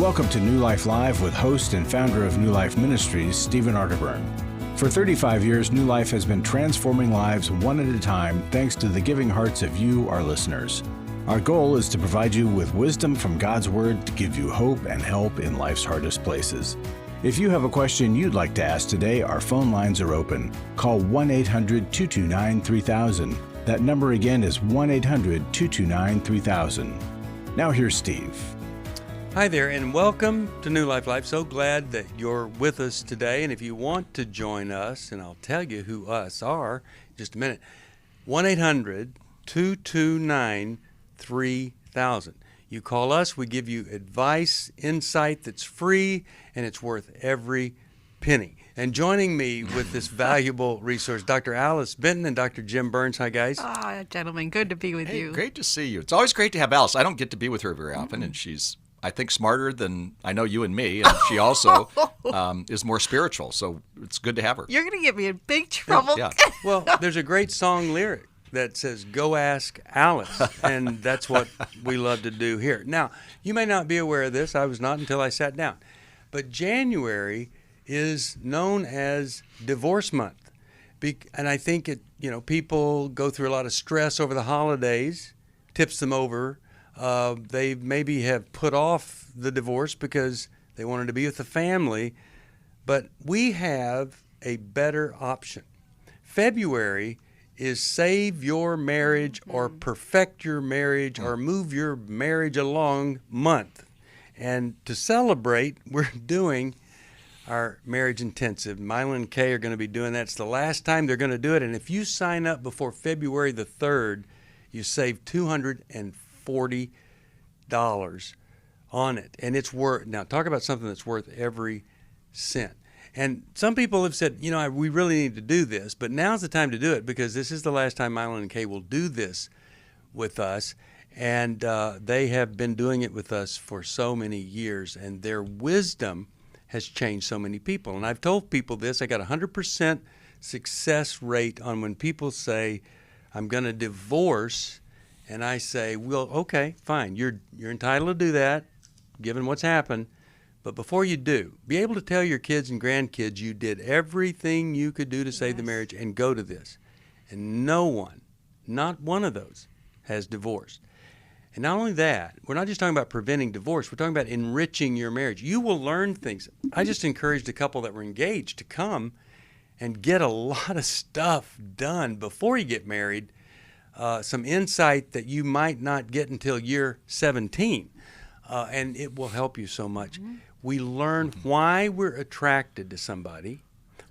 Welcome to New Life Live with host and founder of New Life Ministries, Stephen Arterburn. For 35 years, New Life has been transforming lives one at a time thanks to the giving hearts of you, our listeners. Our goal is to provide you with wisdom from God's Word to give you hope and help in life's hardest places. If you have a question you'd like to ask today, our phone lines are open. Call 1-800-229-3000. That number again is 1-800-229-3000. Now here's Steve. Hi there, and welcome to New Life Live. So glad that you're with us today. And if you want to join us, and I'll tell you who us are in just a minute, 1-800-229-3000. You call us, we give you advice, insight that's free, and it's worth every penny. And joining me with this valuable resource, Dr. Alice Benton and Dr. Jim Burns. Hi, guys. Gentlemen, good to be with you. Great to see you. It's always great to have Alice. I don't get to be with her very often, and she's, I think, smarter than I know you and me, and she also is more spiritual, so it's good to have her. You're going to get me in big trouble. Yeah. Well, there's a great song lyric that says, "Go ask Alice," and that's what we love to do here. Now, you may not be aware of this. I was not until I sat down. But January is known as Divorce Month. And I think people go through a lot of stress over the holidays, tips them over. They maybe have put off the divorce because they wanted to be with the family, but we have a better option. February is Save Your Marriage or Perfect Your Marriage or Move Your Marriage Along month. And to celebrate, we're doing our marriage intensive. Milo and Kay are going to be doing that. It's the last time they're going to do it. And if you sign up before February the 3rd, you save $240 on it, and it's worth. Now, talk about something that's worth every cent. And some people have said, we really need to do this, but now's the time to do it because this is the last time Milo and Kay will do this with us, and they have been doing it with us for so many years, and their wisdom has changed so many people. And I've told people this. I got 100% success rate on when people say, "I'm going to divorce." And I say, well, okay, fine. You're entitled to do that, given what's happened. But before you do, be able to tell your kids and grandkids you did everything you could do to save the marriage and go to this. And no one, not one of those, has divorced. And not only that, we're not just talking about preventing divorce. We're talking about enriching your marriage. You will learn things. I just encouraged a couple that were engaged to come and get a lot of stuff done before you get married. Some insight that you might not get until year 17, and it will help you so much. Mm-hmm. We learn why we're attracted to somebody,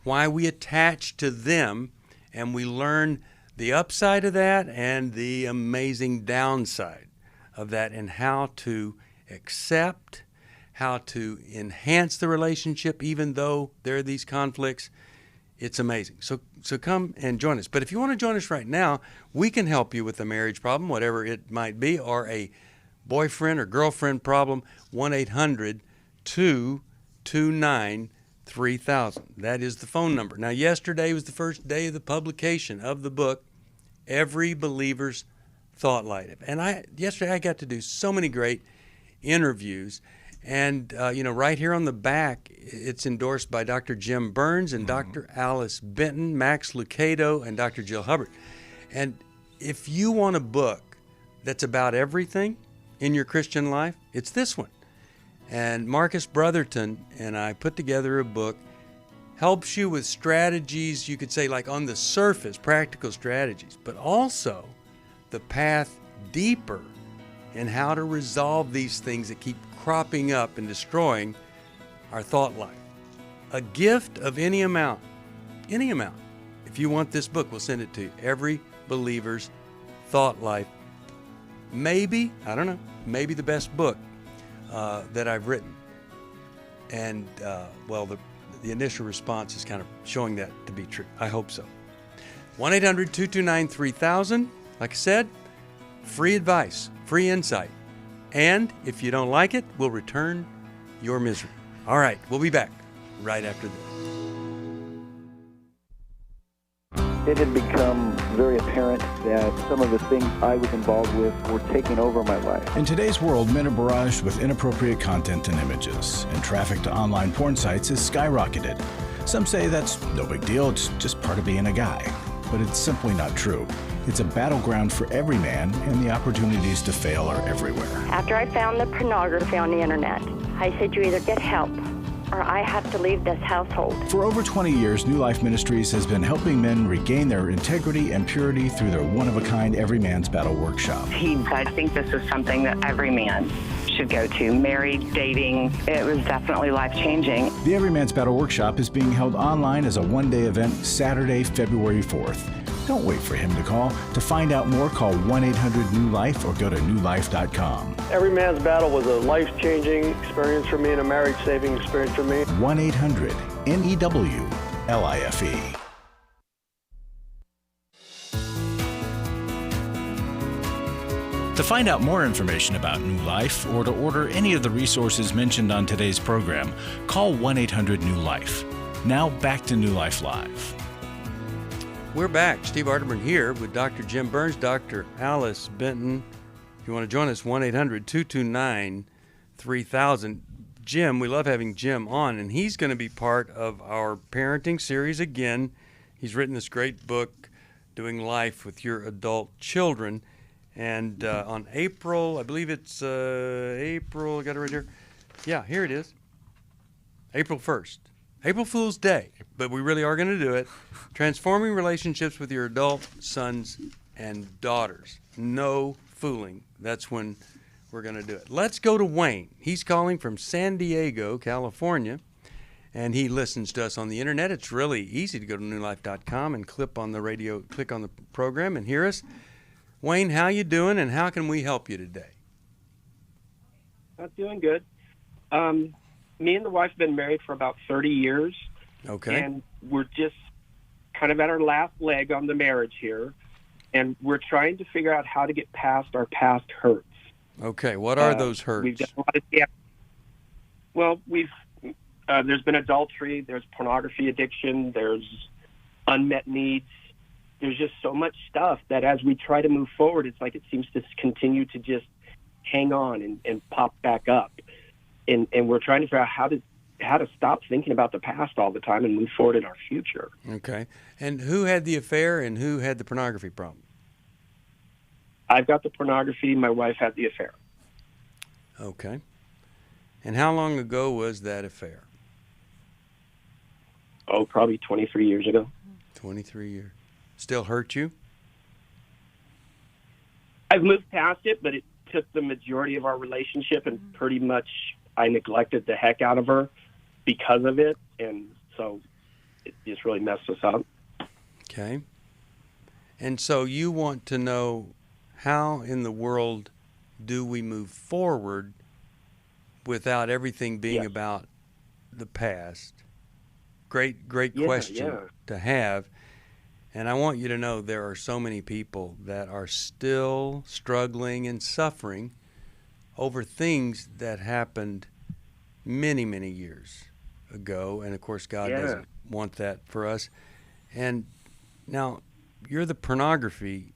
why we attach to them, and we learn the upside of that and the amazing downside of that, and how to accept, how to enhance the relationship even though there are these conflicts. It's amazing. So come and join us. But if you want to join us right now, we can help you with a marriage problem, whatever it might be, or a boyfriend or girlfriend problem. 1-800-229-3000. That is the phone number. Now, yesterday was the first day of the publication of the book, Every Believer's Thought Life. And yesterday I got to do so many great interviews. And, right here on the back, it's endorsed by Dr. Jim Burns and Dr. Alice Benton, Max Lucado, and Dr. Jill Hubbard. And if you want a book that's about everything in your Christian life, it's this one. And Marcus Brotherton and I put together a book, helps you with strategies, you could say, like on the surface, practical strategies, but also the path deeper in how to resolve these things that keep cropping up and destroying our thought life. A gift of any amount. If you want this book, we'll send it to you. Every Believer's Thought Life. Maybe, I don't know, maybe the best book that I've written. And, the initial response is kind of showing that to be true. I hope so. 1-800-229-3000. Like I said, free advice, free insight. And if you don't like it, we'll return your misery. All right, we'll be back right after this. it had become very apparent that some of the things I was involved with were taking over my life. In today's world, men are barraged with inappropriate content and images, and traffic to online porn sites has skyrocketed. Some say that's no big deal, it's just part of being a guy. But it's simply not true. It's a battleground for every man, and the opportunities to fail are everywhere. After I found the pornography on the internet, I said, you either get help or I have to leave this household. For over 20 years, New Life Ministries has been helping men regain their integrity and purity through their one-of-a-kind Every Man's Battle workshop. I think this is something that every man should go to. Married, dating, it was definitely life-changing. The Every Man's Battle workshop is being held online as a one-day event Saturday, February 4th. Don't wait for him to call. To find out more, call 1-800-NEW-LIFE or go to newlife.com. Every Man's Battle was a life-changing experience for me and a marriage-saving experience for me. 1-800-NEW-LIFE. To find out more information about New Life or to order any of the resources mentioned on today's program, call 1-800-NEW-LIFE. Now back to New Life Live. We're back. Steve Arterburn here with Dr. Jim Burns, Dr. Alice Benton. If you want to join us, 1-800-229-3000. Jim, we love having Jim on, and he's going to be part of our parenting series again. He's written this great book, Doing Life with Your Adult Children. And on April, I believe it's April, I got it right here. Yeah, here it is. April 1st. April Fool's Day, but we really are going to do it. Transforming relationships with your adult sons and daughters. No fooling. That's when we're going to do it. Let's go to Wayne. He's calling from San Diego, California, and he listens to us on the internet. It's really easy to go to newlife.com and click on the program and hear us. Wayne, how you doing, and how can we help you today? I'm doing good. Me and the wife have been married for about 30 years. Okay. And we're just kind of at our last leg on the marriage here. And we're trying to figure out how to get past our past hurts. Okay. What are those hurts? We've done a lot of Well, there's been adultery, there's pornography addiction, there's unmet needs. There's just so much stuff that as we try to move forward, it's like it seems to continue to just hang on and pop back up. And we're trying to figure out how to stop thinking about the past all the time and move forward in our future. Okay. And who had the affair and who had the pornography problem? I've got the pornography. My wife had the affair. Okay. And how long ago was that affair? Oh, probably 23 years ago. 23 years. Still hurt you? I've moved past it, but it took the majority of our relationship, and pretty much I neglected the heck out of her because of it, and so it just really messed us up. Okay. And so you want to know, how in the world do we move forward without everything being about the past? Great question to have. And I want you to know there are so many people that are still struggling and suffering over things that happened many, many years ago. And, of course, God doesn't want that for us. And now, you're the pornography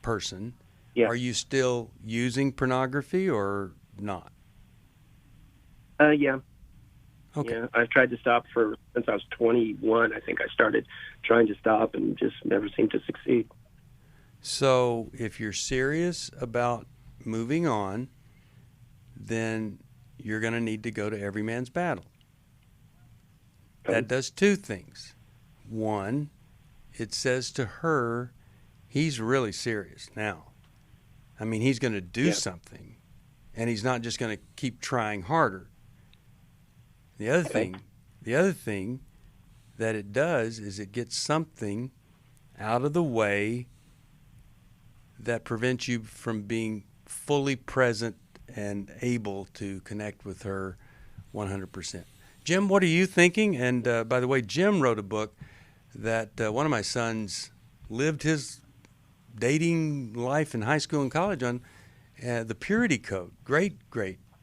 person. Yeah. Are you still using pornography or not? Yeah. Okay. Yeah, I've tried to stop since I was 21. I think I started trying to stop and just never seemed to succeed. So if you're serious about moving on, then you're going to need to go to Every Man's Battle. Okay. That does two things. One, it says to her, he's really serious now. I mean, he's going to do something, and he's not just going to keep trying harder. The other thing that it does is it gets something out of the way that prevents you from being fully present and able to connect with her 100%. Jim, what are you thinking? And by the way, Jim wrote a book that one of my sons lived his dating life in high school and college on, The Purity Code. Great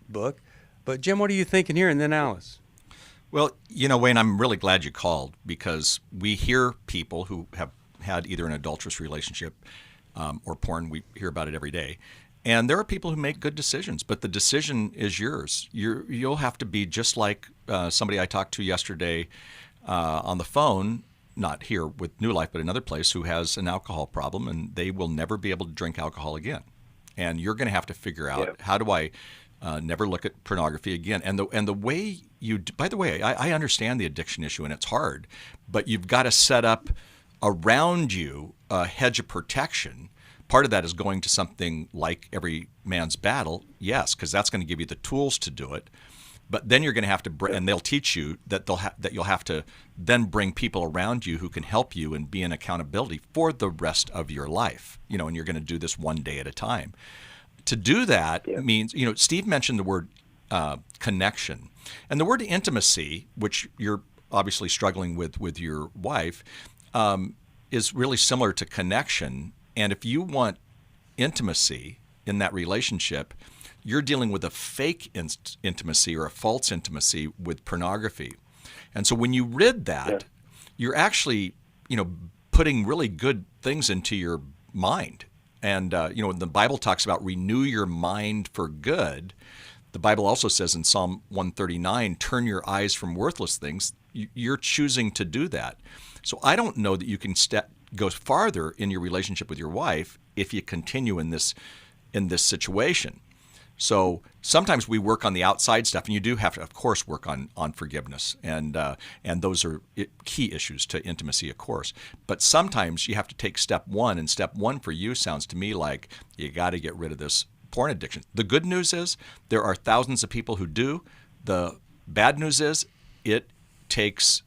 book. But Jim, what are you thinking here? And then Alice. Well, Wayne, I'm really glad you called, because we hear people who have had either an adulterous relationship or porn. We hear about it every day. And there are people who make good decisions, but the decision is yours. You'll have to be just like somebody I talked to yesterday on the phone, not here with New Life, but another place, who has an alcohol problem, and they will never be able to drink alcohol again. And you're going to have to figure out, how do I never look at pornography again? And the way you, by the way, I understand the addiction issue, and it's hard, but you've got to set up around you a hedge of protection. Part of that is going to something like Every Man's Battle, yes, because that's going to give you the tools to do it. But then you're going to have to, and they'll teach you that you'll have to then bring people around you who can help you and be in accountability for the rest of your life. And you're going to do this one day at a time. To do that means, Steve mentioned the word connection, and the word intimacy, which you're obviously struggling with your wife, is really similar to connection. And if you want intimacy in that relationship, you're dealing with a fake intimacy or a false intimacy with pornography. And so when you rid that, you're actually, putting really good things into your mind. And, the Bible talks about renew your mind for good. The Bible also says in Psalm 139, turn your eyes from worthless things. You're choosing to do that. So I don't know that you can go farther in your relationship with your wife if you continue in this situation. So sometimes we work on the outside stuff, and you do have to, of course, work on forgiveness, and those are key issues to intimacy, of course. But sometimes you have to take step one, and step one for you sounds to me like you got to get rid of this porn addiction. The good news is there are thousands of people who do. The bad news is it takes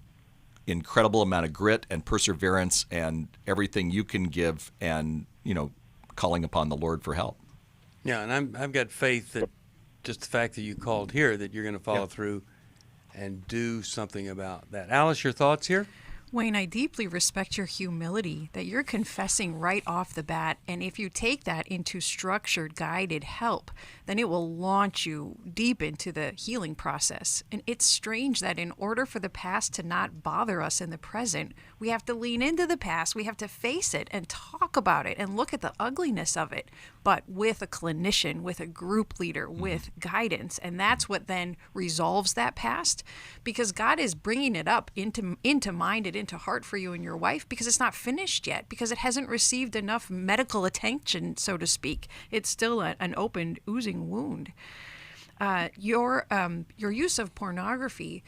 incredible amount of grit and perseverance and everything you can give, and calling upon the Lord for help. Yeah, and I've got faith that just the fact that you called here, that you're going to follow through and do something about that. Alice, your thoughts here? Wayne, I deeply respect your humility that you're confessing right off the bat. And if you take that into structured, guided help, then it will launch you deep into the healing process. And it's strange that in order for the past to not bother us in the present, we have to lean into the past. We have to face it and talk about it and look at the ugliness of it, but with a clinician, with a group leader, with guidance. And that's what then resolves that past, because God is bringing it up into mind and into heart for you and your wife, because it's not finished yet, because it hasn't received enough medical attention, so to speak. It's still an open, oozing wound. Your use of pornography,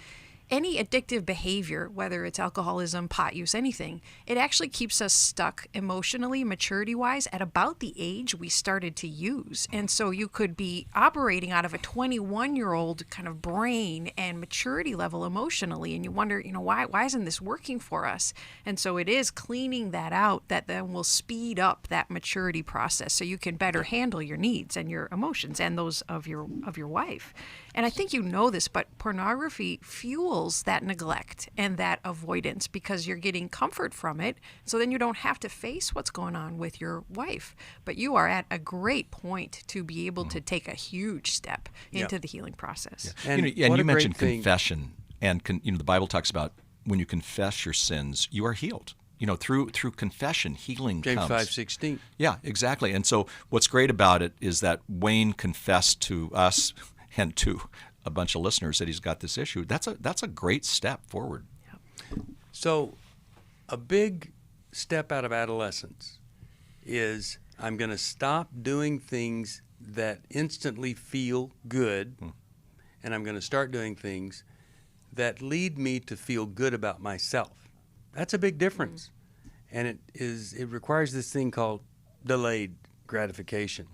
any addictive behavior, whether it's alcoholism, pot use, anything, it actually keeps us stuck emotionally, maturity-wise, at about the age we started to use. And so you could be operating out of a 21-year-old kind of brain and maturity level emotionally, and you wonder, why isn't this working for us? And so it is cleaning that out that then will speed up that maturity process, so you can better handle your needs and your emotions and those of your wife. And I think you know this, but pornography fuels that neglect and that avoidance because you're getting comfort from it. So then you don't have to face what's going on with your wife. But you are at a great point to be able to take a huge step into the healing process. Yeah. And you mentioned confession, and the Bible talks about when you confess your sins, you are healed. Through confession, healing James comes. 5:16. Yeah, exactly. And so what's great about it is that Wayne confessed to us and to a bunch of listeners that he's got this issue. That's a great step forward. Yep. So a big step out of adolescence is I'm going to stop doing things that instantly feel good, and I'm going to start doing things that lead me to feel good about myself. That's a big difference. And it requires this thing called delayed gratification.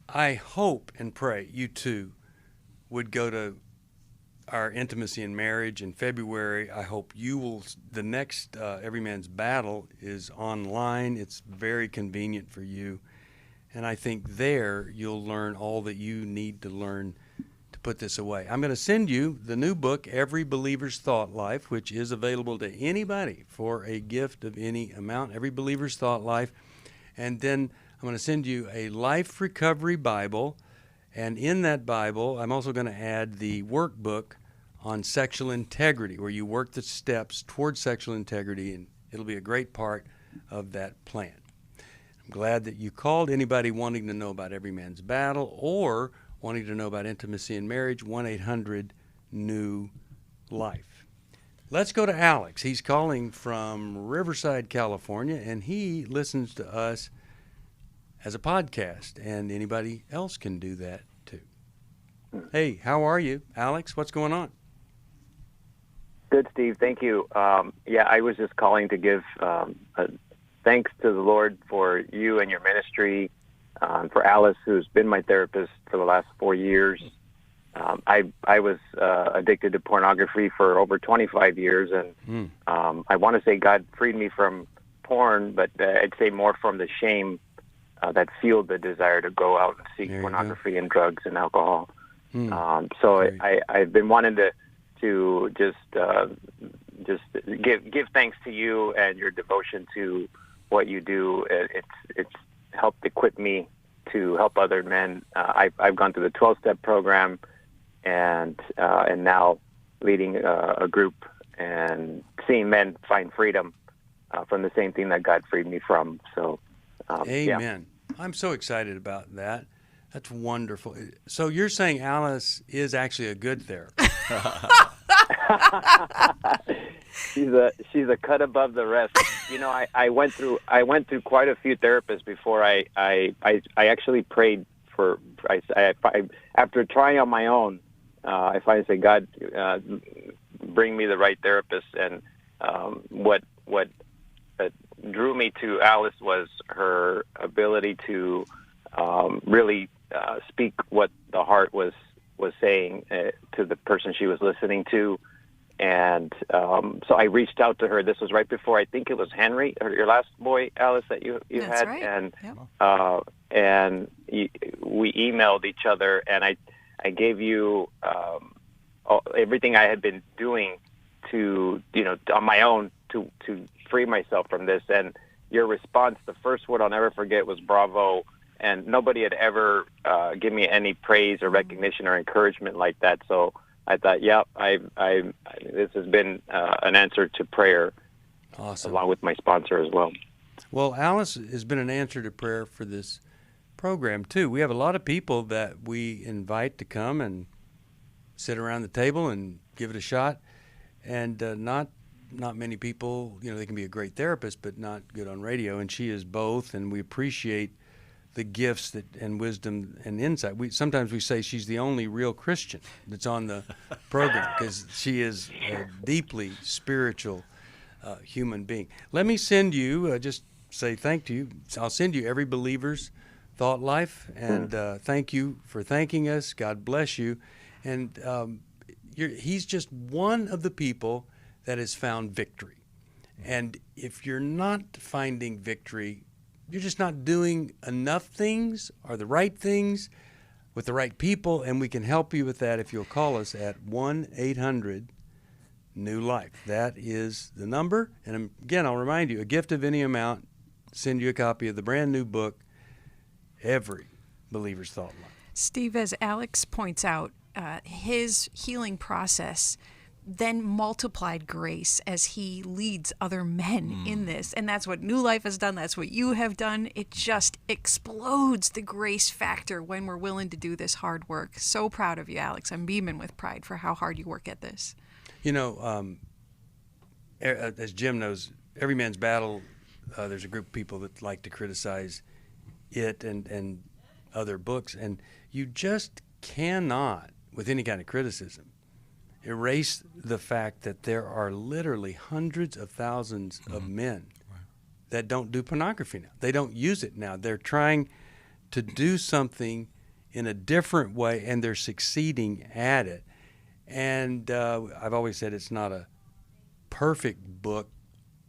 I hope and pray you too would go to our Intimacy in Marriage in February. I hope you will. The next Every Man's Battle is online. It's very convenient for you. And I think there you'll learn all that you need to learn to put this away. I'm going to send you the new book, Every Believer's Thought Life, which is available to anybody for a gift of any amount. Every Believer's Thought Life. And then I'm going to send you a Life Recovery Bible, and in that Bible, I'm also going to add the workbook on sexual integrity, where you work the steps towards sexual integrity, and it'll be a great part of that plan. I'm glad that you called. Anybody wanting to know about Every Man's Battle or wanting to know about intimacy in marriage, 1-800-NEW-LIFE. Let's go to Alex. He's calling from Riverside, California, and he listens to us as a podcast, and anybody else can do that too. Hey, how are you, Alex? What's going on? Good, Steve. Thank you. I was just calling to give thanks to the Lord for you and your ministry, for Alice, who's been my therapist for the last 4 years. I was addicted to pornography for over 25 years, and I want to say God freed me from porn, but I'd say more from the shame that fueled the desire to go out and seek pornography and drugs and alcohol. I've been wanting to just give thanks to you and your devotion to what you do. It's helped equip me to help other men. I've gone through the 12-step program, and now leading a group and seeing men find freedom from the same thing that God freed me from. So, amen. Yeah. I'm so excited about that. That's wonderful. So you're saying Alice is actually a good therapist? She's a cut above the rest. You know, I went through quite a few therapists before I actually prayed for. After trying on my own, I finally said, God, bring me the right therapist. And what drew me to Alice was her ability to really speak what the heart was saying to the person she was listening to. And so I reached out to her. This was right before, I think it was Henry, or your last boy, Alice, that you That's had. Right. And Yep. we emailed each other, and I gave you everything I had been doing to, on my own to free myself from this. And your response, the first word I'll never forget, was bravo. And nobody had ever given me any praise or recognition or encouragement like that. So I thought, this has been an answer to prayer. Awesome. Along with my sponsor as well. Well, Alice has been an answer to prayer for this program too. We have a lot of people that we invite to come and sit around the table and give it a shot, and not many people. They can be a great therapist, but not good on radio. And she is both, and we appreciate the gifts and wisdom and insight. Sometimes we say she's the only real Christian that's on the program, because she is a deeply spiritual human being. Let me send you, just say thank you. I'll send you Every Believer's Thought Life, and thank you for thanking us. God bless you. And he's just one of the people that has found victory. And if you're not finding victory, you're just not doing enough things or the right things with the right people, and we can help you with that if you'll call us at 1-800-NEW-LIFE. That is the number. And again, I'll remind you, a gift of any amount, send you a copy of the brand new book, Every Believer's Thought Life. Steve, as Alex points out, his healing process then multiplied grace as he leads other men in this. And that's what New Life has done. That's what you have done. It just explodes the grace factor when we're willing to do this hard work. So proud of you, Alex. I'm beaming with pride for how hard you work at this. As Jim knows, Every Man's Battle, there's a group of people that like to criticize it and other books. And you just cannot, with any kind of criticism, erase the fact that there are literally hundreds of thousands of men that don't do pornography now. They don't use it now. They're trying to do something in a different way, and they're succeeding at it. And I've always said it's not a perfect book,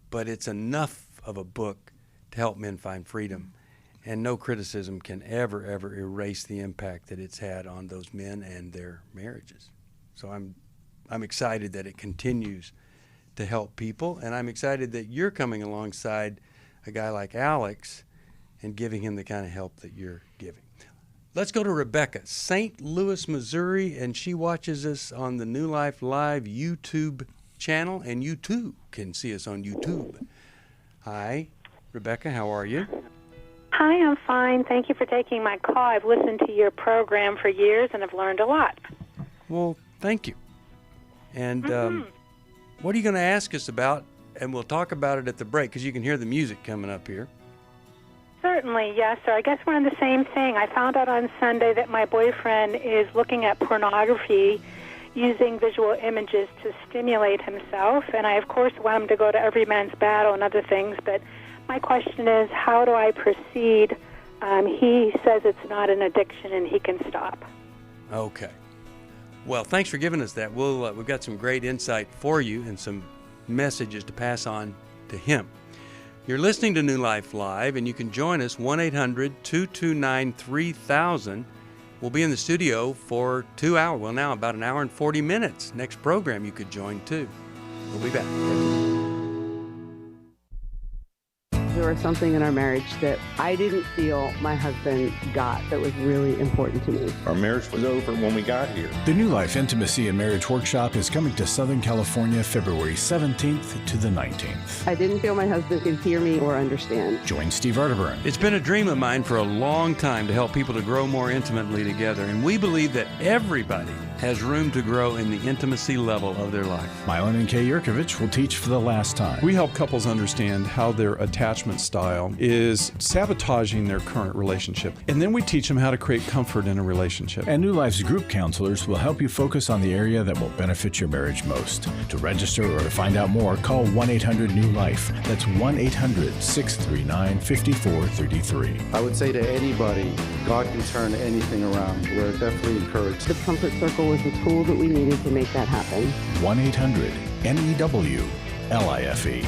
but it's enough of a book to help men find freedom. And no criticism can ever erase the impact that it's had on those men and their marriages. So I'm excited that it continues to help people, and I'm excited that you're coming alongside a guy like Alex and giving him the kind of help that you're giving. Let's go to Rebecca, St. Louis, Missouri, and she watches us on the New Life Live YouTube channel, and you too can see us on YouTube. Hi. Rebecca, how are you? Hi, I'm fine. Thank you for taking my call. I've listened to your program for years and have learned a lot. Well, thank you. And what are you going to ask us about? And we'll talk about it at the break because you can hear the music coming up here. Certainly, yes, sir. I guess we're on the same thing. I found out on Sunday that my boyfriend is looking at pornography using visual images to stimulate himself. And I, of course, want him to go to Every Man's Battle and other things. But my question is, how do I proceed? He says it's not an addiction and he can stop. Okay. Well, thanks for giving us that. We've got some great insight for you and some messages to pass on to him. You're listening to New Life Live, and you can join us 1-800-229-3000. We'll be in the studio for 2 hours. Well, now about an hour and 40 minutes. Next program you could join too. We'll be back. There was something in our marriage that I didn't feel my husband got that was really important to me. Our marriage was over when we got here. The New Life Intimacy and Marriage Workshop is coming to Southern California February 17th to the 19th. I didn't feel my husband could hear me or understand. Join Steve Arterburn. It's been a dream of mine for a long time to help people to grow more intimately together, and we believe that everybody has room to grow in the intimacy level of their life. Mylan and Kay Yurkovich will teach for the last time. We help couples understand how their attachment style is sabotaging their current relationship. And then we teach them how to create comfort in a relationship. And New Life's group counselors will help you focus on the area that will benefit your marriage most. To register or to find out more, call 1-800-NEW-LIFE. That's 1-800-639-5433. I would say to anybody, God can turn anything around. We're definitely encouraged. The Comfort Circle was the tool that we needed to make that happen. 1-800-NEW-LIFE.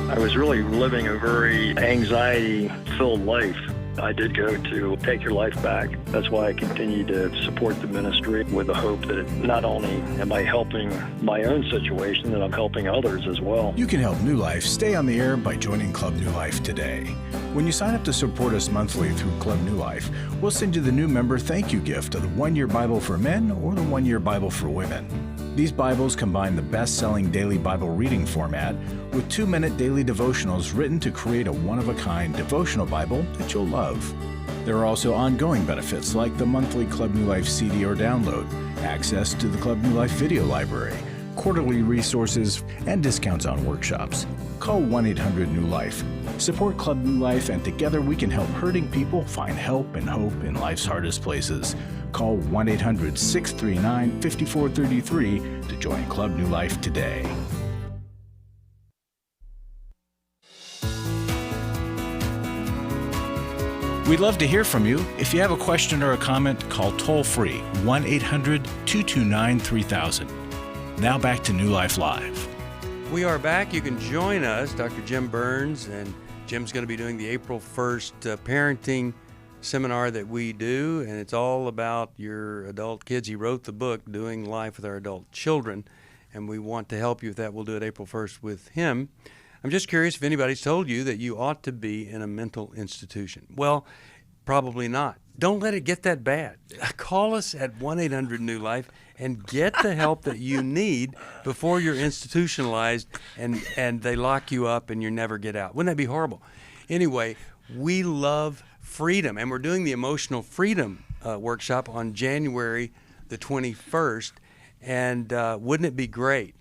I was really living a very anxiety-filled life. I did go to Take Your Life Back. That's why I continue to support the ministry with the hope that not only am I helping my own situation, that I'm helping others as well. You can help New Life stay on the air by joining Club New Life today. When you sign up to support us monthly through Club New Life, we'll send you the new member thank you gift of the 1-year Bible for men or the 1-year Bible for women. These Bibles combine the best-selling daily Bible reading format with 2-minute daily devotionals written to create a one-of-a-kind devotional Bible that you'll love. There are also ongoing benefits like the monthly Club New Life CD or download, access to the Club New Life video library, quarterly resources, and discounts on workshops. Call 1-800-NEW-LIFE. Support Club New Life, and together we can help hurting people find help and hope in life's hardest places. Call 1-800-639-5433 to join Club New Life today. We'd love to hear from you. If you have a question or a comment, call toll-free 1-800-229-3000. Now back to New Life Live. We are back. You can join us, Dr. Jim Burns, and Jim's going to be doing the April 1st parenting seminar that we do, and it's all about your adult kids. He wrote the book, Doing Life with Our Adult Children, and we want to help you with that. We'll do it April 1st with him. I'm just curious if anybody's told you that you ought to be in a mental institution. Well, probably not. Don't let it get that bad. Call us at 1-800-NEW-LIFE and get the help that you need before you're institutionalized and they lock you up and you never get out. Wouldn't that be horrible? Anyway, we love freedom, and we're doing the Emotional Freedom workshop on January the 21st, and wouldn't it be great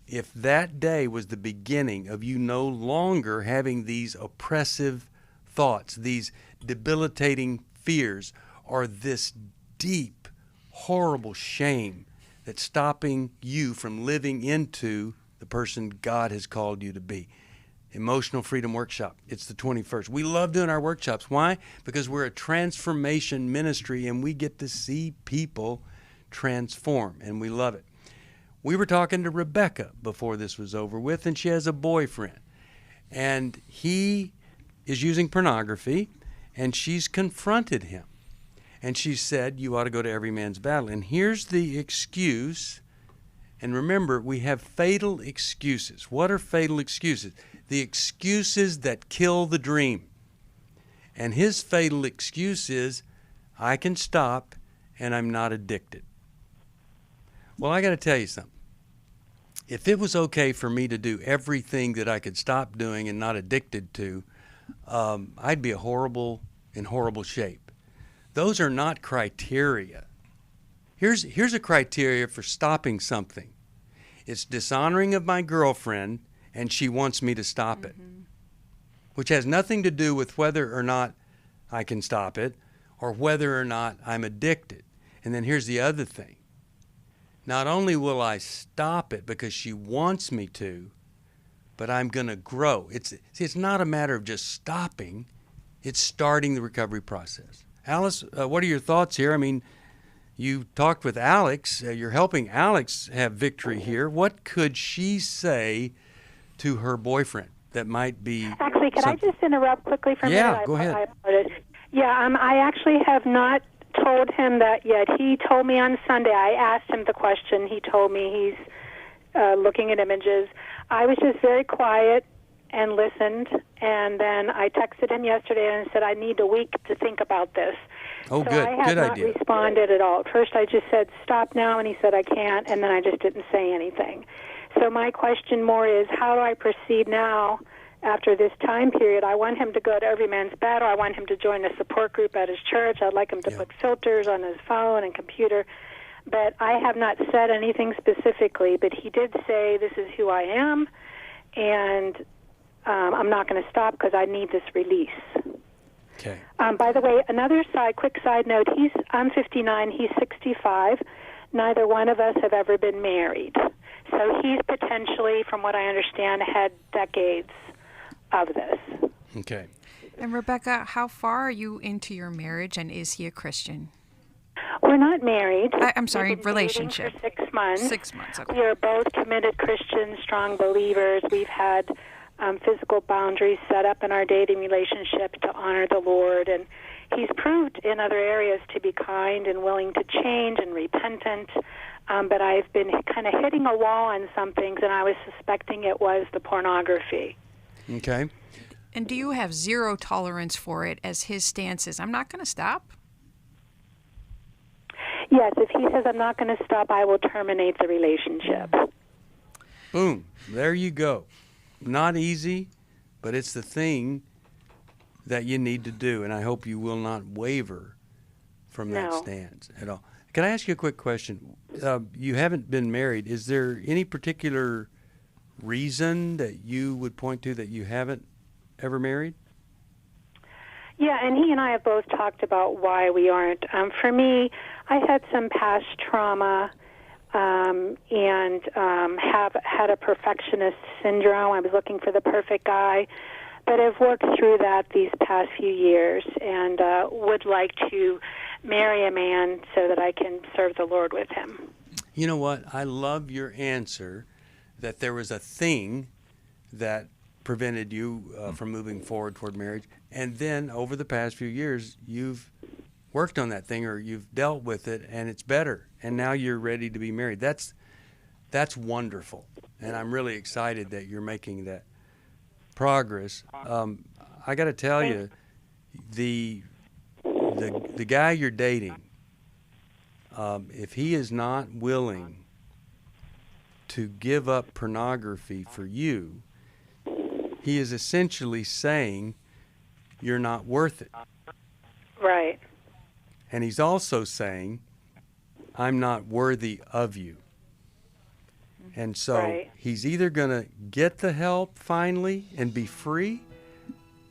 if that day was the beginning of you no longer having these oppressive thoughts, these debilitating fears, or this deep, horrible shame that's stopping you from living into the person God has called you to be. Emotional Freedom Workshop. It's the 21st. We love doing our workshops. Why? Because we're a transformation ministry and we get to see people transform, and we love it. We were talking to Rebecca before this was over with, and she has a boyfriend. And he is using pornography, and she's confronted him. And she said, you ought to go to Every Man's Battle. And here's the excuse. And remember, we have fatal excuses. What are fatal excuses? The excuses that kill the dream. And his fatal excuse is, I can stop and I'm not addicted. Well, I got to tell you something. if it was okay for me to do everything that I could stop doing and not addicted to, I'd be in horrible shape. Those are not criteria. Here's a criteria for stopping something. It's dishonoring of my girlfriend, and she wants me to stop it, which has nothing to do with whether or not I can stop it or whether or not I'm addicted. And then here's the other thing. Not only will I stop it because she wants me to, but I'm going to grow. It's not a matter of just stopping. It's starting the recovery process. Alice, what are your thoughts here? I mean, you talked with Alex. You're helping Alex have victory here. What could she say to her boyfriend that might be... Actually, can I just interrupt quickly for a minute? Yeah, go ahead. I actually have not told him that yet. He told me on Sunday. I asked him the question. He told me he's looking at images. I was just very quiet and listened, and then I texted him yesterday and said, I need a week to think about this. Oh, so good. I have Good not idea. responded at all. At first I just said, stop now, and he said, I can't, and then I just didn't say anything. So my question more is, how do I proceed now after this time period? I want him to go to Every Man's Battle. I want him to join a support group at his church. I'd like him to put filters on his phone and computer. But I have not said anything specifically, but he did say, this is who I am, and I'm not going to stop because I need this release. Okay. By the way, another quick side note, I'm 59, he's 65. Neither one of us have ever been married. So he's potentially, from what I understand, had decades of this. Okay. And Rebecca, how far are you into your marriage, and is he a Christian? We're not married. I'm sorry, We've been relationship. dating for 6 months. 6 months, okay. We are both committed Christians, strong believers. We've had physical boundaries set up in our dating relationship to honor the Lord, and he's proved in other areas to be kind and willing to change and repentant, but I've been kind of hitting a wall on some things, and I was suspecting it was the pornography. Okay. And do you have zero tolerance for it, as his stance is, I'm not going to stop? Yes, if he says I'm not going to stop, I will terminate the relationship. Boom. There you go. Not easy, but it's the thing that you need to do, and I hope you will not waver from that stance at all. Can I ask you a quick question? You haven't been married. Is there any particular reason that you would point to that you haven't ever married? Yeah, and he and I have both talked about why we aren't. For me, I had some past trauma and have had a perfectionist syndrome. I was looking for the perfect guy, but I've worked through that these past few years and would like to marry a man so that I can serve the Lord with him. You know what? I love your answer that there was a thing that prevented you from moving forward toward marriage, and then over the past few years you've worked on that thing, or you've dealt with it, and it's better, and now you're ready to be married. That's wonderful, and I'm really excited that you're making that progress. I got to tell you, the guy you're dating, if he is not willing to give up pornography for you, he is essentially saying you're not worth it. Right. And he's also saying, I'm not worthy of you. And so he's either going to get the help finally and be free,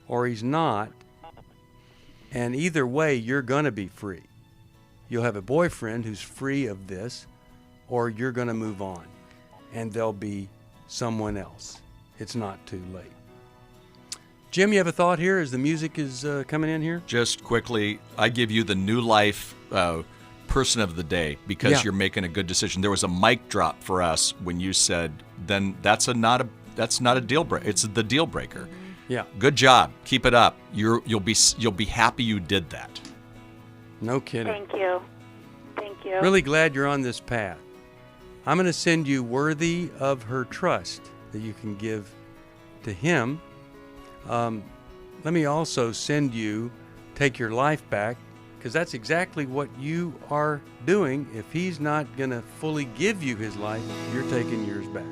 or he's not. And either way, you're going to be free. You'll have a boyfriend who's free of this, or you're going to move on, and there'll be someone else. It's not too late. Jim, you have a thought here as the music is coming in here? Just quickly, I give you the New Life person of the day because you're making a good decision. There was a mic drop for us when you said, then that's not a deal breaker. It's the deal breaker. Yeah. Good job. Keep it up. You'll be happy you did that. No kidding. Thank you. Thank you. Really glad you're on this path. I'm going to send you Worthy of Her Trust that you can give to him. Let me also send you Take Your Life Back, because that's exactly what you are doing. If he's not going to fully give you his life, you're taking yours back.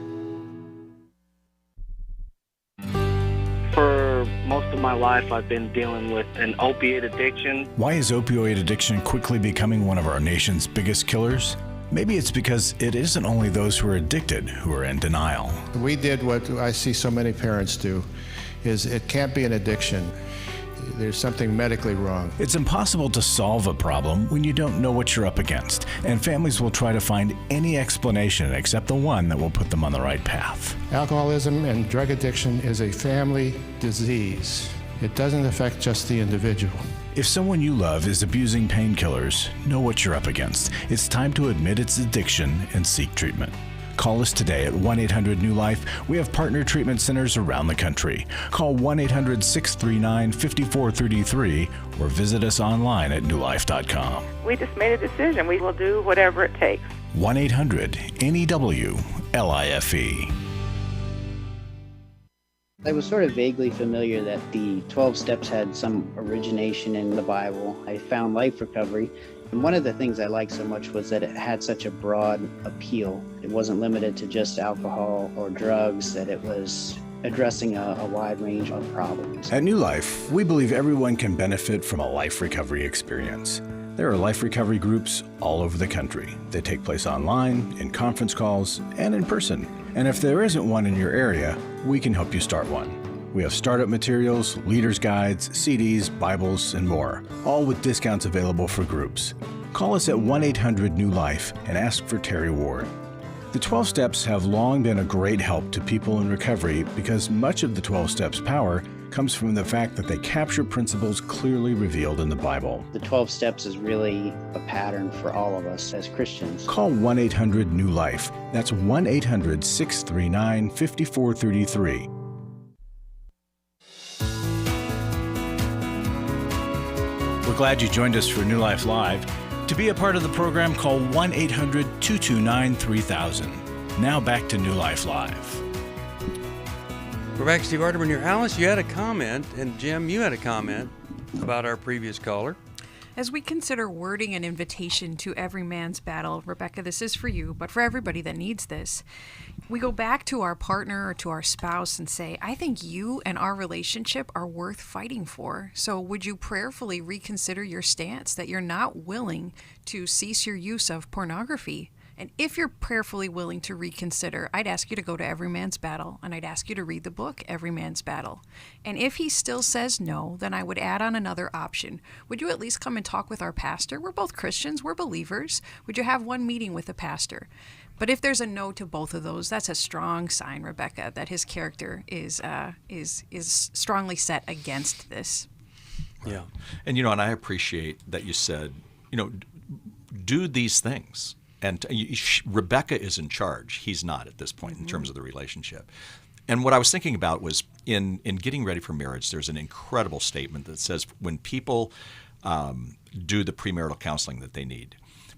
Most of my life I've been dealing with an opiate addiction. Why is opioid addiction quickly becoming one of our nation's biggest killers? Maybe it's because it isn't only those who are addicted who are in denial. We did what I see so many parents do, is it can't be an addiction. There's something medically wrong. It's impossible to solve a problem when you don't know what you're up against, and families will try to find any explanation except the one that will put them on the right path. Alcoholism and drug addiction is a family disease. It doesn't affect just the individual. If someone you love is abusing painkillers, know what you're up against. It's time to admit its addiction and seek treatment. Call us today at 1-800-NEW-LIFE. We have partner treatment centers around the country. Call 1-800-639-5433 or visit us online at newlife.com. We just made a decision. We will do whatever it takes. 1-800-NEW-LIFE. I was sort of vaguely familiar that the 12 steps had some origination in the Bible. I found Life Recovery, and one of the things I liked so much was that it had such a broad appeal. It wasn't limited to just alcohol or drugs, that it was addressing a wide range of problems. At New Life, we believe everyone can benefit from a life recovery experience. There are life recovery groups all over the country. They take place online, in conference calls, and in person. And if there isn't one in your area, we can help you start one. We have startup materials, leaders' guides, CDs, Bibles, and more, all with discounts available for groups. Call us at 1-800-NEW-LIFE and ask for Terry Ward. The 12 Steps have long been a great help to people in recovery because much of the 12 Steps' power comes from the fact that they capture principles clearly revealed in the Bible. The 12 steps is really a pattern for all of us as Christians. Call 1-800-NEW-LIFE. That's 1-800-639-5433. We're glad you joined us for New Life Live. To be a part of the program, call 1-800-229-3000. Now back to New Life Live. We're back, Steve Arterburn here. Alice, you had a comment, and Jim, you had a comment about our previous caller. As we consider wording an invitation to every man's battle, Rebecca, this is for you, but for everybody that needs this, we go back to our partner or to our spouse and say, I think you and our relationship are worth fighting for. So would you prayerfully reconsider your stance that you're not willing to cease your use of pornography? And if you're prayerfully willing to reconsider, I'd ask you to go to Every Man's Battle, and I'd ask you to read the book, Every Man's Battle. And if he still says no, then I would add on another option. Would you at least come and talk with our pastor? We're both Christians. We're believers. Would you have one meeting with the pastor? But if there's a no to both of those, that's a strong sign, Rebecca, that his character is strongly set against this. Yeah. And, and I appreciate that you said, do these things. And Rebecca is in charge. He's not at this point in terms of the relationship. And what I was thinking about was in getting ready for marriage, there's an incredible statement that says when people do the premarital counseling that they need,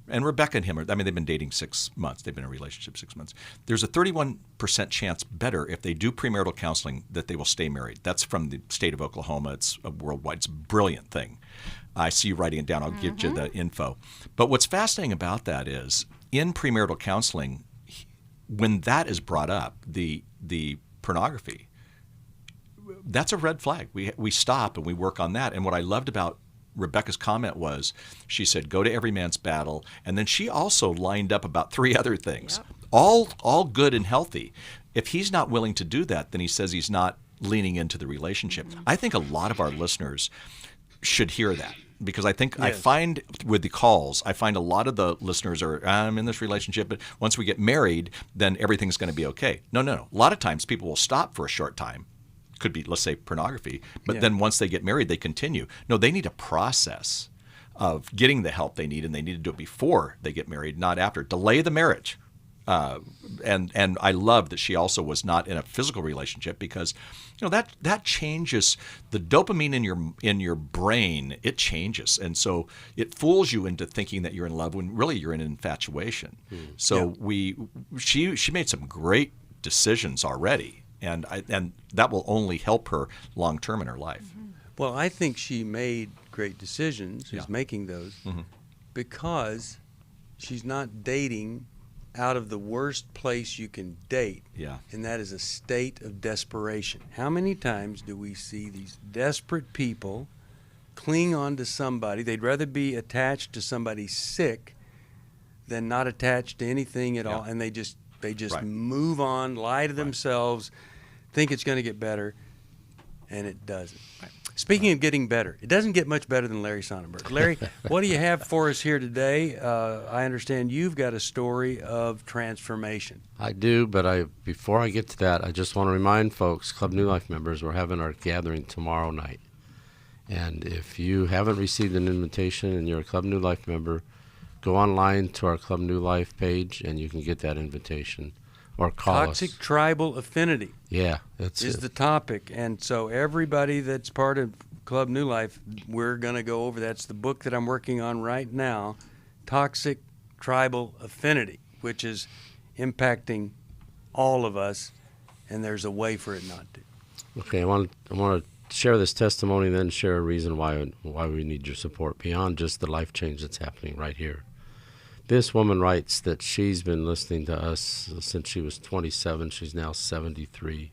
and Rebecca and him, they've been dating 6 months. They've been in a relationship 6 months. There's a 31% chance better if they do premarital counseling that they will stay married. That's from the state of Oklahoma. It's a worldwide. It's a brilliant thing. I see you writing it down. I'll give you the info. But what's fascinating about that is in premarital counseling, when that is brought up, the pornography, that's a red flag. We stop and we work on that. And what I loved about Rebecca's comment was she said, go to Every Man's Battle. And then she also lined up about 3 other things, all good and healthy. If he's not willing to do that, then he says he's not leaning into the relationship. I think a lot of our listeners should hear that. Because I think I find with the calls, I find a lot of the listeners are, I'm in this relationship, but once we get married, then everything's going to be okay. No. A lot of times people will stop for a short time. Could be, let's say, pornography. But then once they get married, they continue. No, they need a process of getting the help they need, and they need to do it before they get married, not after. Delay the marriage. And I love that she also was not in a physical relationship because, that changes the dopamine in your brain. It changes, and so it fools you into thinking that you're in love when really you're in infatuation. So she made some great decisions already, and that will only help her long term in her life. Well, I think she made great decisions. She's making those because she's not dating out of the worst place you can date. Yeah. And that is a state of desperation. How many times do we see these desperate people cling on to somebody? They'd rather be attached to somebody sick than not attached to anything at all. And they just right. move on, lie to themselves, think it's going to get better, and it doesn't. Right. Speaking of getting better, it doesn't get much better than Larry Sonnenberg. Larry, what do you have for us here today? I understand you've got a story of transformation. I do, but before I get to that, I just want to remind folks, Club New Life members, we're having our gathering tomorrow night. And if you haven't received an invitation and you're a Club New Life member, go online to our Club New Life page and you can get that invitation. Or call Toxic us. Tribal Affinity. Yeah, is the topic. And so everybody that's part of Club New Life, we're going to go over. That's the book that I'm working on right now, Toxic Tribal Affinity, which is impacting all of us, and there's a way for it not to. Okay, I want to share this testimony and then share a reason why we need your support beyond just the life change that's happening right here. This woman writes that she's been listening to us since she was 27. She's now 73.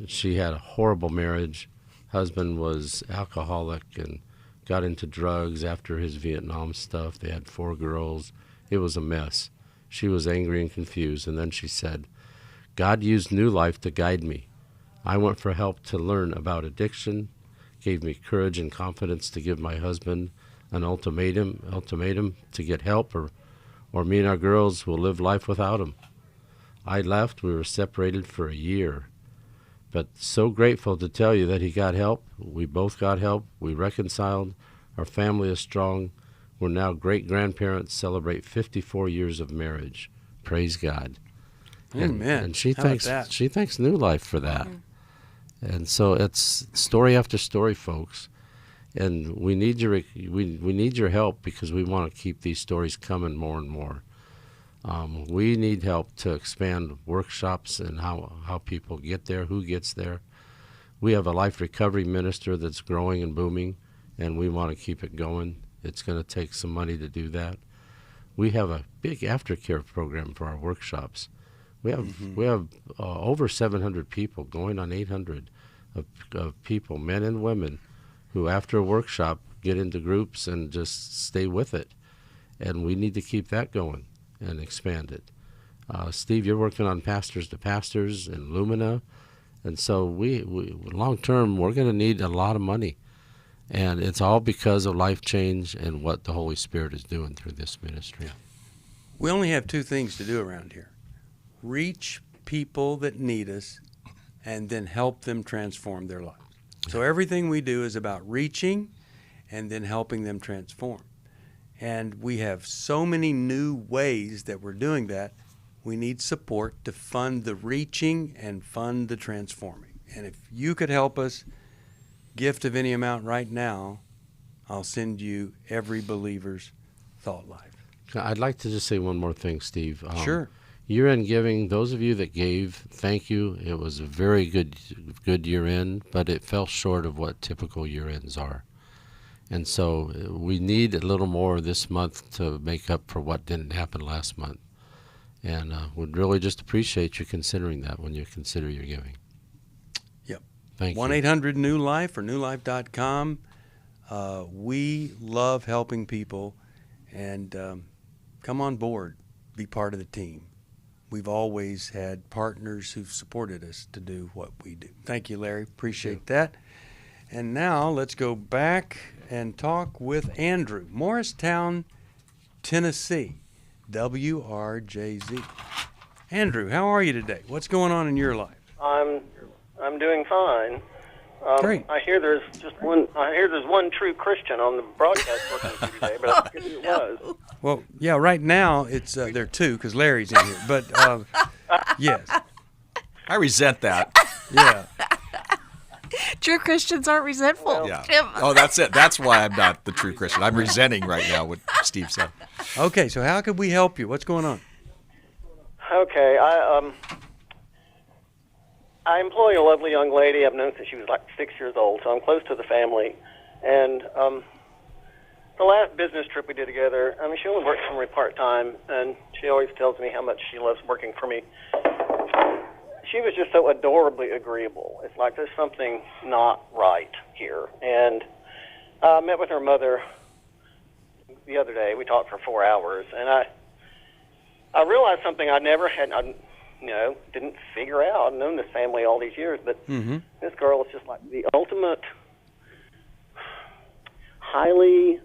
She had a horrible marriage. Husband was alcoholic and got into drugs after his Vietnam stuff. They had 4 girls. It was a mess. She was angry and confused. And then she said, God used New Life to guide me. I went for help to learn about addiction, gave me courage and confidence to give my husband an ultimatum to get help, or me and our girls will live life without him. I left. We were separated for a year, but so grateful to tell you that he got help. We both got help. We reconciled. Our family is strong. We're now great-grandparents, celebrate 54 years of marriage. Praise God. Amen. And she thanks New Life for that. And so it's story after story, folks. And we need your help because we want to keep these stories coming more and more. We need help to expand workshops and how people get there, who gets there. We have a life recovery minister that's growing and booming, and we want to keep it going. It's going to take some money to do that. We have a big aftercare program for our workshops. We have over 700 people, going on 800 of people, men and women, who after a workshop get into groups and just stay with it. And we need to keep that going and expand it. Steve, you're working on Pastors to Pastors and Lumina. And so we long term, we're going to need a lot of money. And it's all because of life change and what the Holy Spirit is doing through this ministry. Yeah. We only have 2 things to do around here. Reach people that need us and then help them transform their lives. So everything we do is about reaching and then helping them transform. And we have so many new ways that we're doing that. We need support to fund the reaching and fund the transforming. And if you could help us, gift of any amount right now, I'll send you every believer's thought life. I'd like to just say one more thing, Steve. Sure. Year-end giving, those of you that gave, thank you. It was a very good year-end, but it fell short of what typical year-ends are. And so we need a little more this month to make up for what didn't happen last month. And would really just appreciate you considering that when you consider your giving. Yep. Thank you. 1-800-NEW-LIFE or newlife.com. We love helping people, and come on board, be part of the team. We've always had partners who've supported us to do what we do. Thank you, Larry. Appreciate that. And now let's go back and talk with Andrew, Morristown, Tennessee, WRJZ. Andrew, how are you today? What's going on in your life? I'm doing fine. Great. I hear there's one true Christian on the broadcast working with you today, but I forget who it was. Well, yeah, right now it's there are 2 because Larry's in here. But yes, I resent that. Yeah. True Christians aren't resentful. Yeah. Oh, that's it. That's why I'm not the true Christian. I'm resenting right now what Steve said. Okay, so how could we help you? What's going on? Okay, I employ a lovely young lady I've known since she was like 6 years old, so I'm close to the family. And the last business trip we did together, I mean, she only works for me part-time, and she always tells me how much she loves working for me. She was just so adorably agreeable. It's like there's something not right here. And I met with her mother the other day. We talked for 4 hours, and I realized something I never had, didn't figure out. I've known this family all these years, but this girl is just like the ultimate highly,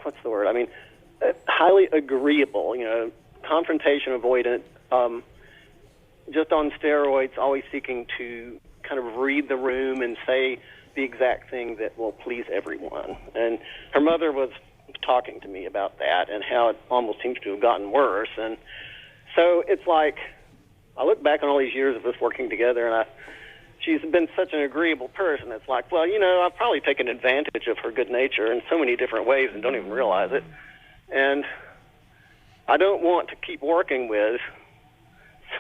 what's the word? I mean, highly agreeable, confrontation avoidant, just on steroids, always seeking to kind of read the room and say the exact thing that will please everyone. And her mother was talking to me about that and how it almost seems to have gotten worse. And so it's like, I look back on all these years of us working together, and she's been such an agreeable person. It's like, well, I've probably taken advantage of her good nature in so many different ways and don't even realize it. And I don't want to keep working with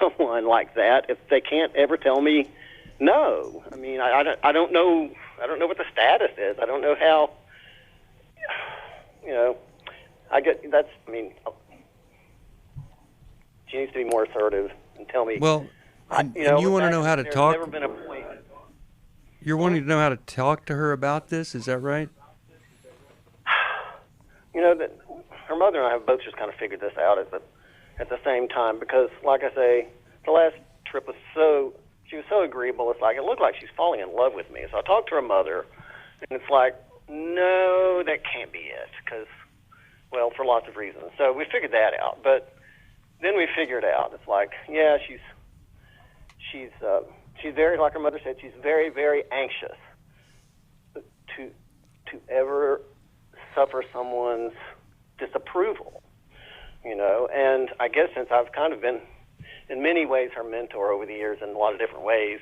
someone like that if they can't ever tell me no. I mean, I don't know what the status is. I don't know how, she needs to be more assertive and tell me. Well, and you want to know how to talk. There's never been a point. You're wanting to know how to talk to her about this, is that right? That her mother and I have both just kind of figured this out at the same time, because, like I say, the last trip she was so agreeable. It's like, it looked like she's falling in love with me. So I talked to her mother, and it's like, no, that can't be it, because, well, for lots of reasons. So we figured that out. But then we figured out, it's like, yeah, she's very, like her mother said, she's very, very anxious to ever suffer someone's disapproval, and I guess since I've kind of been, in many ways, her mentor over the years in a lot of different ways,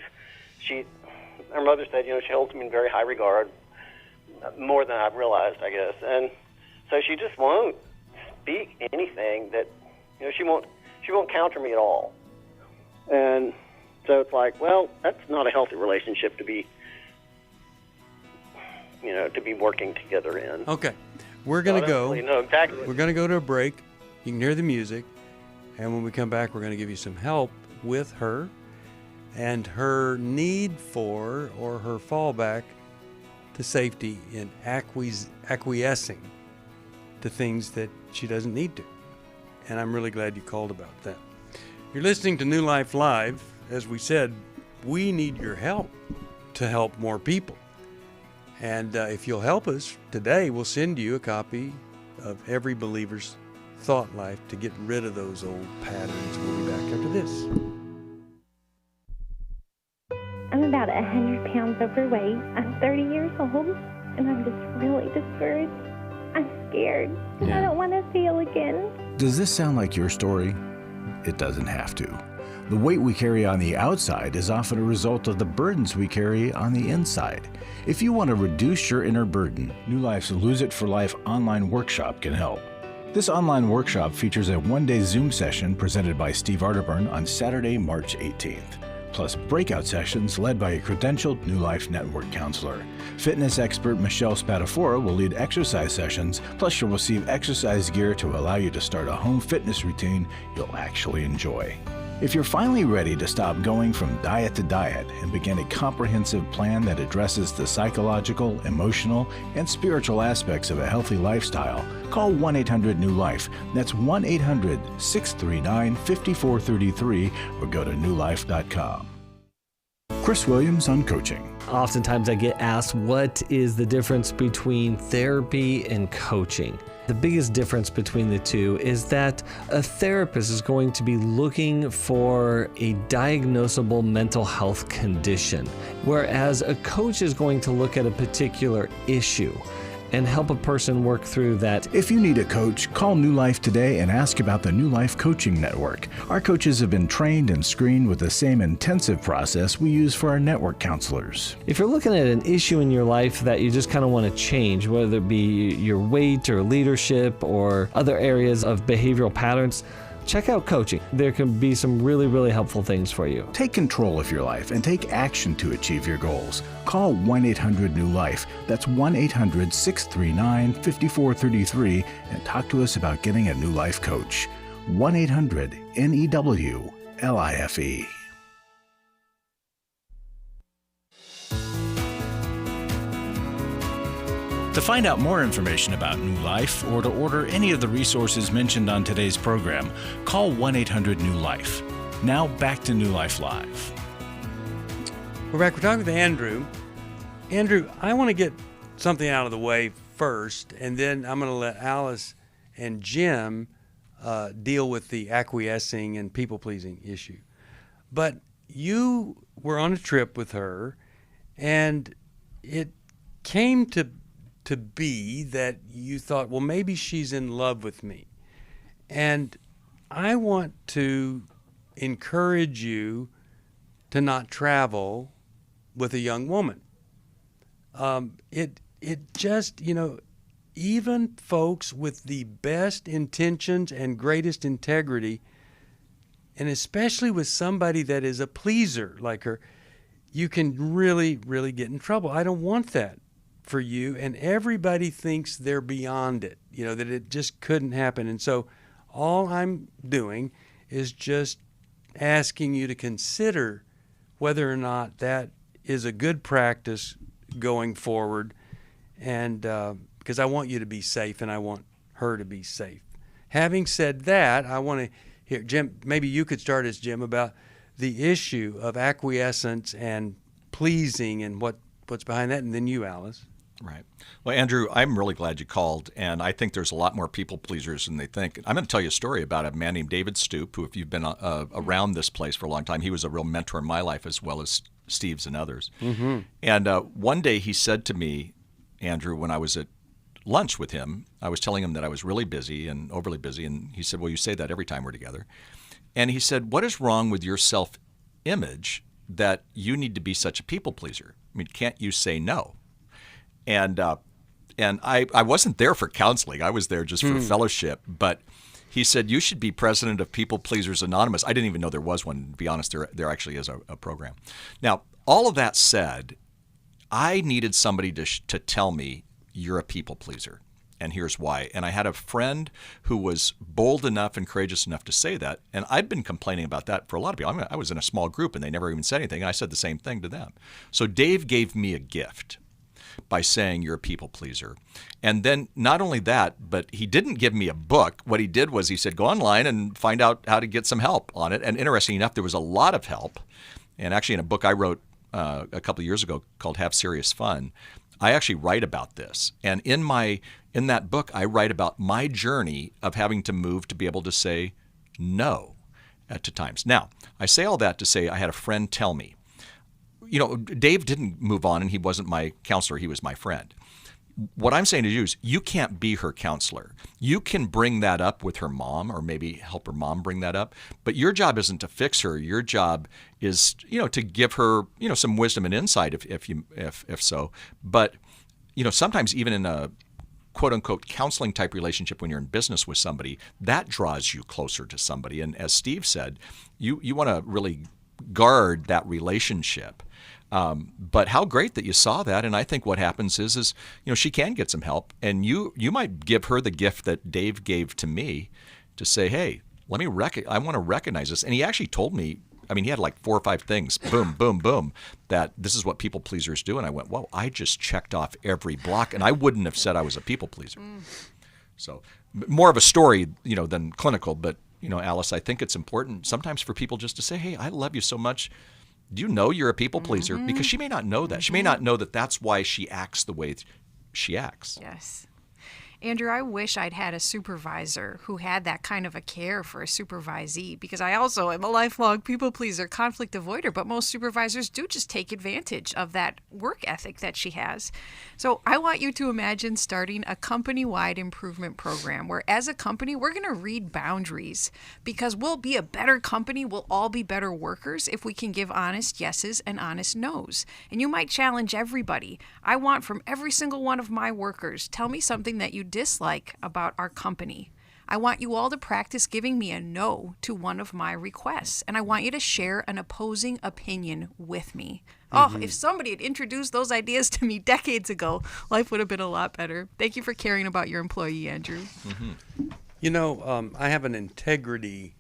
her mother said, she holds me in very high regard, more than I've realized, I guess, and so she just won't speak anything that, she won't counter me at all, and so it's like, well, that's not a healthy relationship to be working together in. Okay. We're going to go. Really know exactly. We're going to go to a break. You can hear the music. And when we come back, we're going to give you some help with her and her need for, or her fallback to safety in acquiescing to things that she doesn't need to. And I'm really glad you called about that. You're listening to New Life Live. As we said, we need your help to help more people. And if you'll help us today, we'll send you a copy of Every Believer's Thought Life to get rid of those old patterns. We'll be back after this. I'm about 100 pounds overweight. I'm 30 years old, and I'm just really discouraged. I'm scared, and I don't want to fail again. Does this sound like your story? It doesn't have to. The weight we carry on the outside is often a result of the burdens we carry on the inside. If you want to reduce your inner burden, New Life's Lose It for Life online workshop can help. This online workshop features a one-day Zoom session presented by Steve Arterburn on Saturday, March 18th, plus breakout sessions led by a credentialed New Life Network counselor. Fitness expert Michelle Spadafora will lead exercise sessions, plus you'll receive exercise gear to allow you to start a home fitness routine you'll actually enjoy. If you're finally ready to stop going from diet to diet and begin a comprehensive plan that addresses the psychological, emotional, and spiritual aspects of a healthy lifestyle, call 1-800-NEW-LIFE. That's 1-800-639-5433 or go to newlife.com. Chris Williams on coaching. Oftentimes I get asked, what is the difference between therapy and coaching? The biggest difference between the two is that a therapist is going to be looking for a diagnosable mental health condition, whereas a coach is going to look at a particular issue and help a person work through that. If you need a coach, call New Life today and ask about the New Life Coaching Network. Our coaches have been trained and screened with the same intensive process we use for our network counselors. If you're looking at an issue in your life that you just kind of want to change, whether it be your weight or leadership or other areas of behavioral patterns, check out coaching. There can be some really, really helpful things for you. Take control of your life and take action to achieve your goals. Call 1-800-NEW-LIFE. That's 1-800-639-5433 and talk to us about getting a new life coach. 1-800-NEW-LIFE. To find out more information about New Life or to order any of the resources mentioned on today's program, call 1-800-NEW-LIFE. Now back to New Life Live. We're back. We're talking with Andrew. Andrew, I want to get something out of the way first, and then I'm going to let Alice and Jim deal with the acquiescing and people-pleasing issue. But you were on a trip with her, and it came to be that you thought, well, maybe she's in love with me. And I want to encourage you to not travel with a young woman. It just, even folks with the best intentions and greatest integrity, and especially with somebody that is a pleaser like her, you can really, really get in trouble. I don't want that for you, and everybody thinks they're beyond it, that it just couldn't happen. And so all I'm doing is just asking you to consider whether or not that is a good practice going forward, and because I want you to be safe and I want her to be safe. Having said that, I want to hear, Jim, maybe you could start us, Jim, about the issue of acquiescence and pleasing and what's behind that, and then you, Alice. Right. Well, Andrew, I'm really glad you called, and I think there's a lot more people pleasers than they think. I'm going to tell you a story about a man named David Stoop, who, if you've been around this place for a long time, he was a real mentor in my life as well as Steve's and others. Mm-hmm. And one day he said to me, Andrew, when I was at lunch with him, I was telling him that I was really busy and overly busy, and he said, well, you say that every time we're together. And he said, what is wrong with your self-image that you need to be such a people pleaser? I mean, can't you say no? And I wasn't there for counseling. I was there just for fellowship. But he said, you should be president of People Pleasers Anonymous. I didn't even know there was one. To be honest, there actually is a program. Now, all of that said, I needed somebody to tell me you're a people pleaser. And here's why. And I had a friend who was bold enough and courageous enough to say that. And I'd been complaining about that for a lot of people. I was in a small group and they never even said anything. And I said the same thing to them. So Dave gave me a gift by saying you're a people pleaser. And then not only that, but he didn't give me a book. What he did was he said, go online and find out how to get some help on it. And interesting enough, there was a lot of help. And actually in a book I wrote a couple of years ago called Have Serious Fun, I actually write about this. And in that book, I write about my journey of having to move to be able to say no to times. Now, I say all that to say I had a friend tell me, Dave didn't move on and he wasn't my counselor, he was my friend. What I'm saying to you is you can't be her counselor. You can bring that up with her mom or maybe help her mom bring that up, but your job isn't to fix her. Your job is, to give her, some wisdom and insight if so. But, sometimes even in a quote unquote counseling type relationship when you're in business with somebody, that draws you closer to somebody. And as Steve said, you want to really guard that relationship. But how great that you saw that. And I think what happens is she can get some help, and you might give her the gift that Dave gave to me to say, hey, I want to recognize this. And he actually told me, he had like 4 or 5 things, boom, boom, boom, that this is what people pleasers do. And I went, whoa, I just checked off every block, and I wouldn't have said I was a people pleaser. So more of a story, than clinical, but Alice, I think it's important sometimes for people just to say, hey, I love you so much. Do you know you're a people pleaser? Because she may not know that. She may not know that that's why she acts the way she acts. Yes. Andrew, I wish I'd had a supervisor who had that kind of a care for a supervisee, because I also am a lifelong people pleaser, conflict avoider, but most supervisors do just take advantage of that work ethic that she has. So I want you to imagine starting a company-wide improvement program where as a company, we're going to read boundaries, because we'll be a better company, we'll all be better workers if we can give honest yeses and honest nos. And you might challenge everybody. I want from every single one of my workers, tell me something that you dislike about our company. I want you all to practice giving me a no to one of my requests, and I want you to share an opposing opinion with me. Oh, if somebody had introduced those ideas to me decades ago, life would have been a lot better. Thank you for caring about your employee, Andrew. You know, I have an integrity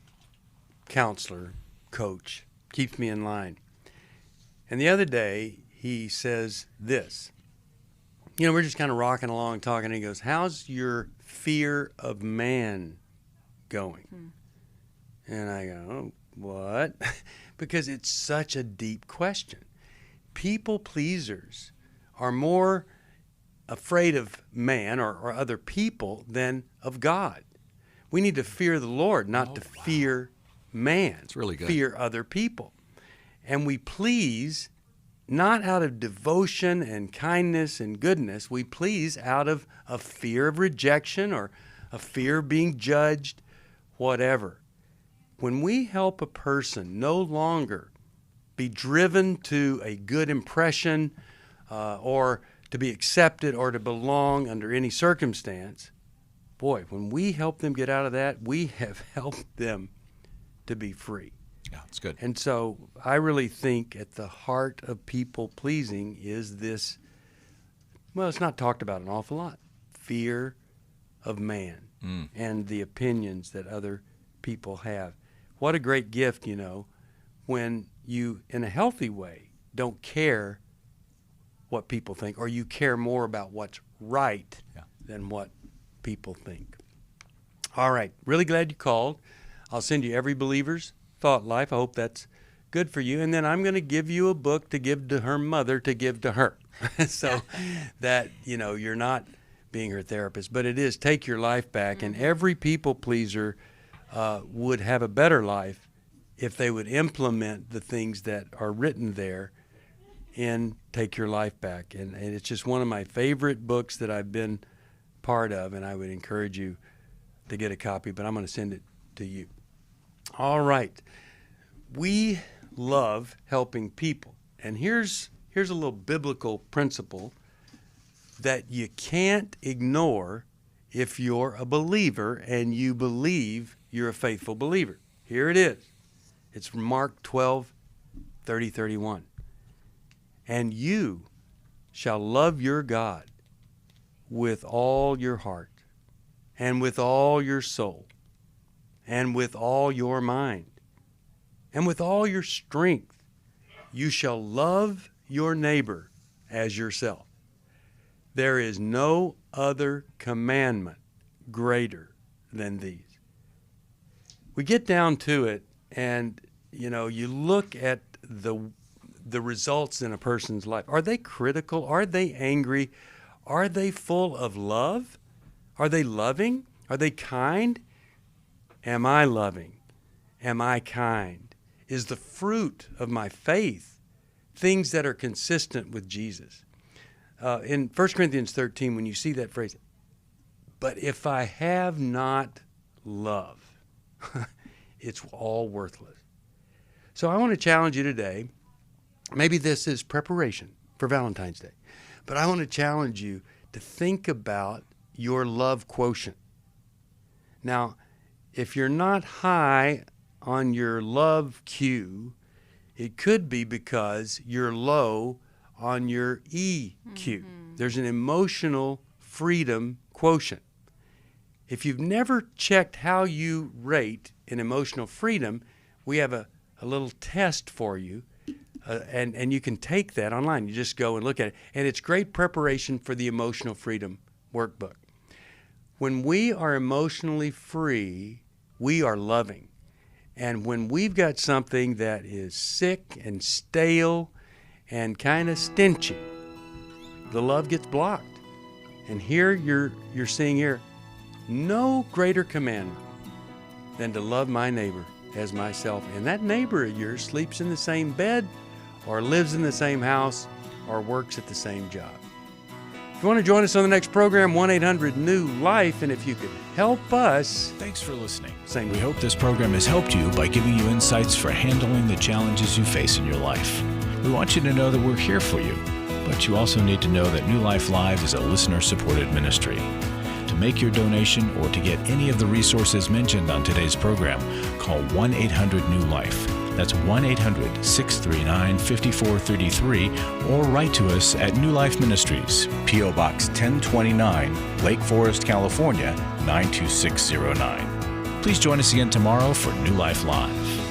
counselor, coach, keeps me in line. And the other day, he says this. You know, we're just kind of rocking along, talking, and he goes, how's your fear of man going? And I go, oh, what? Because it's such a deep question. People pleasers are more afraid of man or other people than of God. We need to fear the Lord, not to fear man. It's really good. Fear other people. And we please not out of devotion and kindness and goodness. We please out of a fear of rejection or a fear of being judged, whatever. When we help a person no longer be driven to a good impression or to be accepted or to belong under any circumstance, boy, when we help them get out of that, we have helped them to be free. Yeah, it's good. And so I really think at the heart of people pleasing is this, well, it's not talked about an awful lot, fear of man and the opinions that other people have. What a great gift, you know, when you, in a healthy way, don't care what people think, or you care more about what's right than what people think. All right, really glad you called. I'll send you Every Believer's Thought Life. I hope that's good for you. And then I'm going to give you a book to give to her mother to give to her. So that, you know, you're not being her therapist, but it is Take Your Life Back. And every people pleaser would have a better life if they would implement the things that are written there in Take Your Life Back. And it's just one of my favorite books that I've been part of, and I would encourage you to get a copy, but I'm going to send it to you. All right. We love helping people. And here's a little biblical principle that you can't ignore if you're a believer and you believe you're a faithful believer. Here it is. It's from Mark 12:30-31. And you shall love your God with all your heart and with all your soul and with all your mind and with all your strength. You shall love your neighbor as yourself. There is no other commandment greater than these. We get down to it, and you know, you look at the results in a person's life. Are they critical? Are they angry? Are they full of love? Are they loving? Are they kind? Am I loving? Am I kind? Is the fruit of my faith things that are consistent with Jesus? In 1 Corinthians 13, when you see that phrase, but if I have not love, it's all worthless. So I want to challenge you today. Maybe this is preparation for Valentine's Day, but I want to challenge you to think about your love quotient. Now, if you're not high on your love queue, it could be because you're low on your EQ. There's an emotional freedom quotient. If you've never checked how you rate in emotional freedom, we have a little test for you, and you can take that online. You just go and look at it, and it's great preparation for the Emotional Freedom Workbook. When we are emotionally free, we are loving. And when we've got something that is sick and stale and kind of stingy, the love gets blocked. And here you're seeing here, no greater commandment than to love my neighbor as myself. And that neighbor of yours sleeps in the same bed or lives in the same house or works at the same job. If you want to join us on the next program, 1-800-NEW-LIFE, and if you could help us. Thanks for listening. Same. We hope this program has helped you by giving you insights for handling the challenges you face in your life. We want you to know that we're here for you, but you also need to know that New Life Live is a listener-supported ministry. To make your donation or to get any of the resources mentioned on today's program, call 1-800-NEW-LIFE. That's 1-800-639-5433, or write to us at New Life Ministries, P.O. Box 1029, Lake Forest, California, 92609. Please join us again tomorrow for New Life Live.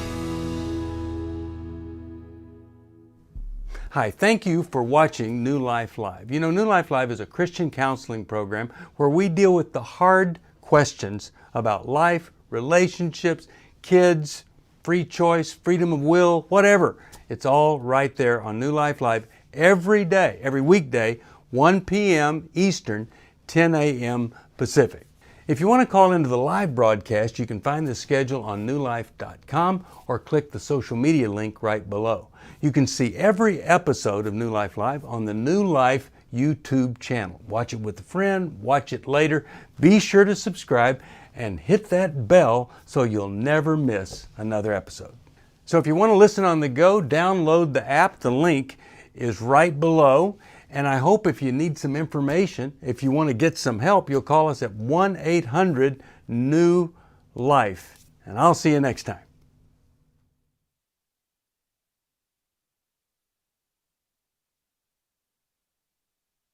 Hi, thank you for watching New Life Live. You know, New Life Live is a Christian counseling program where we deal with the hard questions about life, relationships, kids, free choice, freedom of will, whatever. It's all right there on New Life Live every day, every weekday, 1 p.m. Eastern, 10 a.m. Pacific. If you want to call into the live broadcast, you can find the schedule on newlife.com or click the social media link right below. You can see every episode of New Life Live on the New Life YouTube channel. Watch it with a friend, watch it later. Be sure to subscribe and hit that bell so you'll never miss another episode. So if you want to listen on the go, download the app. The link is right below. And I hope if you need some information, if you want to get some help, you'll call us at 1-800-NEW-LIFE. And I'll see you next time.